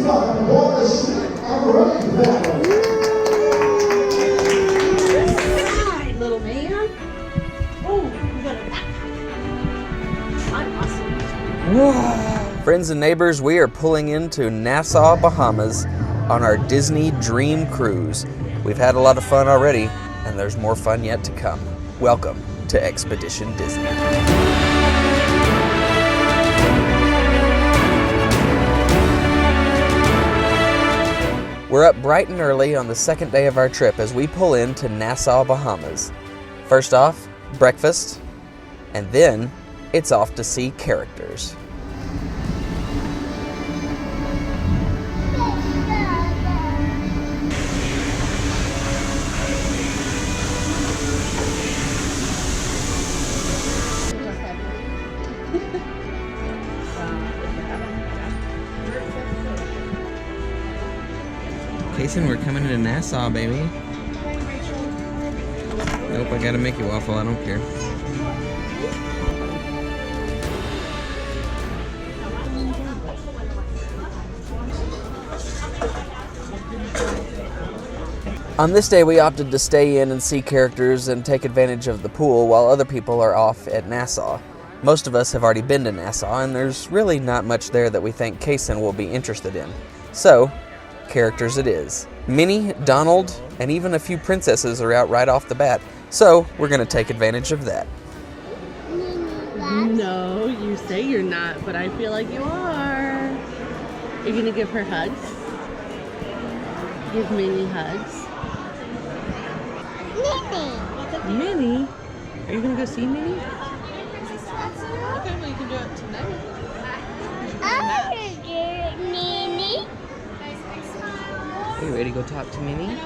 Hi, little man. Oh, we got I'm awesome. Friends and neighbors, we are pulling into Nassau, Bahamas on our Disney Dream Cruise. We've had a lot of fun already, and there's more fun yet to come. Welcome to Expedition Disney. We're up bright and early on the second day of our trip as we pull into Nassau, Bahamas. First off, breakfast, and then it's off to see characters. Kason, we're coming into Nassau, baby. Nope, I gotta make you waffle, I don't care. On this day, we opted to stay in and see characters and take advantage of the pool while other people are off at Nassau. Most of us have already been to Nassau, and there's really not much there that we think Kason will be interested in. So, characters it is. Minnie, Donald, and even a few princesses are out right off the bat. So, we're going to take advantage of that. No, you say you're not, but I feel like you are. Are you going to give her hugs? Give Minnie hugs. Minnie? Are you going to go see Minnie? Okay, well, you can do it tonight. Are you ready to go talk to Minnie?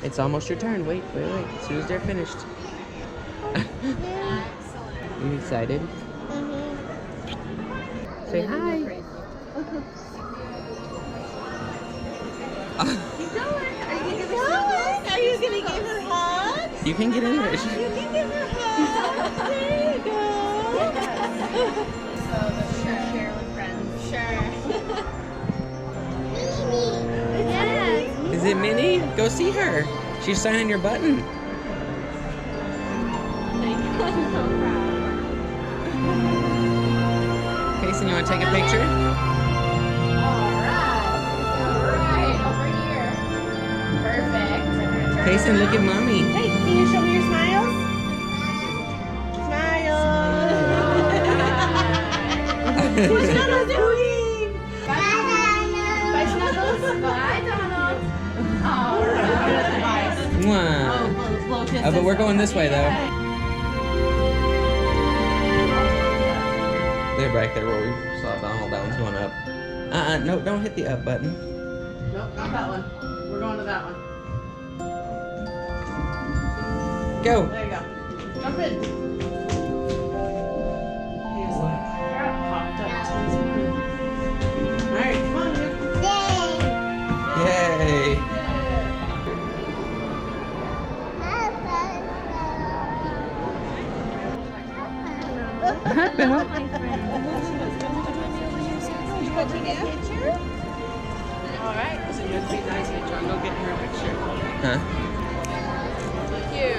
It's almost your turn. Wait. As soon as they're finished. Are you excited? Say hi. Keep going. Are you going to give her hugs? You can get in there. You can give her hugs. There you go. So the share with friends. Sure. Is it Minnie? Go see her. She's signing your button. Kason, you want to take a picture? Alright, over here. Perfect. Kason, look at Mommy. Hey, can you show me your smiles? Smile! Snuggles doing? Bye, Snuggles. Bye, Donald. Mwah. But we're going this way, though. They're back there where we saw Donald. That one's going up. No, don't hit the up button. Nope, not that one. We're going to that one. Go. There you go. Jump in. He's like, popped up to his All right, come on, Luke. Yay. Alright, so you have to be nice and John, go get her a picture. Huh? Thank you.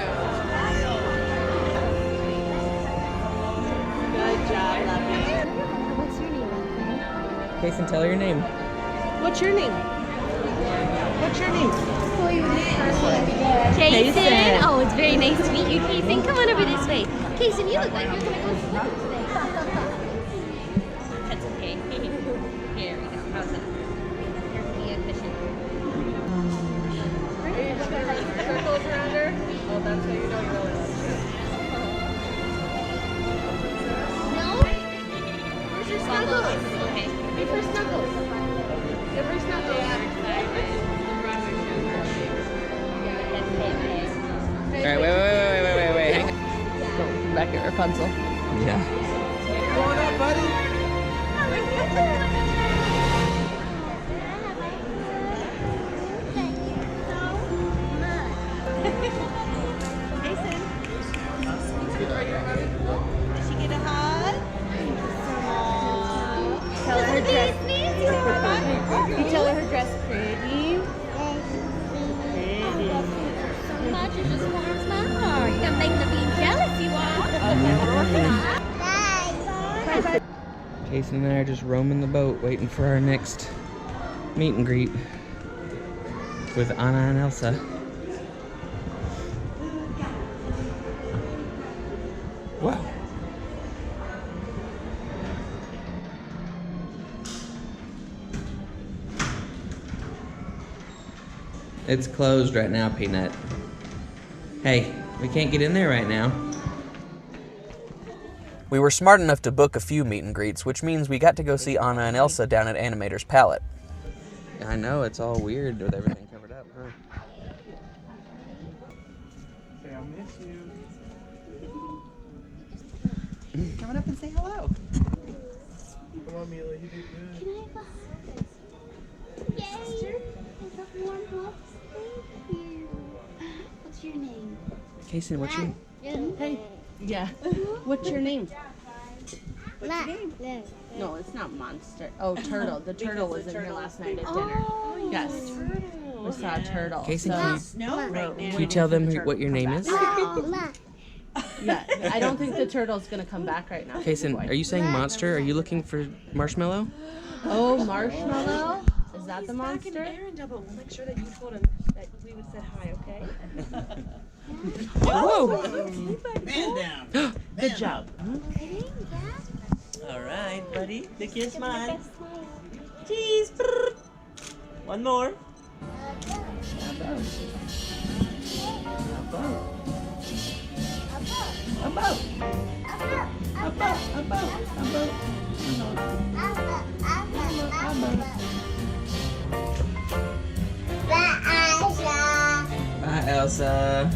Good job, Lovey. What's your name? Kason, tell her your name. What's your name? What's your name? Kason. Oh, it's very nice to meet you, Kason. Come on over this way. Kason, you look like you're going to go swimming today. That's okay. Here we go. How's that? Here's the efficient. Are you just going to run circles around her? Oh, that's how you know you really love her. No? Where's your Snuggles? Okay. Give her Snuggles. Give her Snuggles. Alright, wait. Hang on. Go back at Rapunzel. Yeah. Going up, buddy? Did she get a hug? Aww. Tell her He Casey and I are just roaming the boat, waiting for our next meet and greet with Anna and Elsa. Wow. It's closed right now, Peanut. Hey, we can't get in there right now. We were smart enough to book a few meet and greets, which means we got to go see Anna and Elsa down at Animator's Palette. I know, it's all weird with everything covered up, huh? Say, I'll miss you. Coming up and say hello. Come on, Mila, you did good. Can I have a hug? Yay! I got one hug. Thank you. What's your name? Casey, what's your... Hey. Yeah. What's your name? What's your name? No, it's not Monster. Oh, Turtle. The turtle was in here last night at dinner. Yes. We saw a turtle. Casey, So- can Snow right now. you tell them what your name is? Yeah, I don't think the turtle's gonna come back right now. Kason, are you saying monster? Are you looking for marshmallow? Oh, marshmallow? Is that the Back in monster? Arendelle, but we'll make sure that you told him that we would say hi, okay? Whoa! Man down. Good job. All right, buddy. The kiss mine. Cheese. Brrr. One more. Bye, Elsa.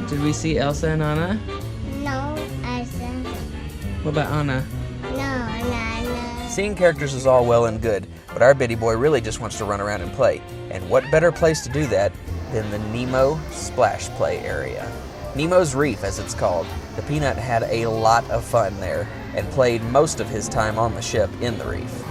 Did we see Elsa and Anna? No, Elsa. What about Anna? No, no. Seeing characters is all well and good, but our bitty boy really just wants to run around and play. And what better place to do that than the Nemo Splash Play area? Nemo's Reef, as it's called. The Peanut had a lot of fun there and played most of his time on the ship in the reef.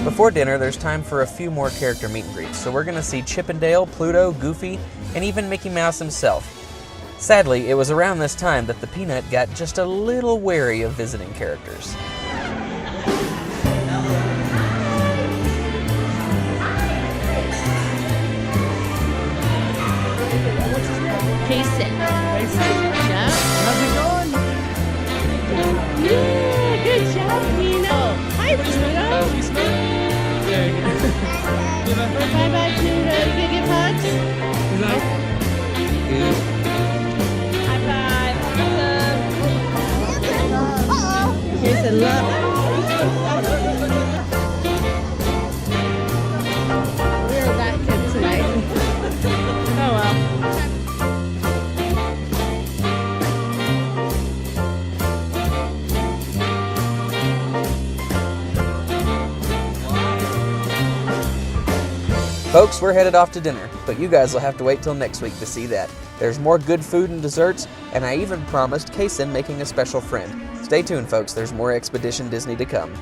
Before dinner, there's time for a few more character meet and greets, so we're going to see Chip and Dale, Pluto, Goofy, and even Mickey Mouse himself. Sadly, it was around this time that the Peanut got just a little wary of visiting characters. Kason. Yeah. How's it going? Yeah, good job, Nino. Hi, Pluto. Bye-bye, Pluto. You gonna give hugs? High five. Kason, love. We're that kid tonight. Oh well. Folks, we're headed off to dinner, but you guys will have to wait till next week to see that. There's more good food and desserts, and I even promised Kason making a special friend. Stay tuned, folks. There's more Expedition Disney to come.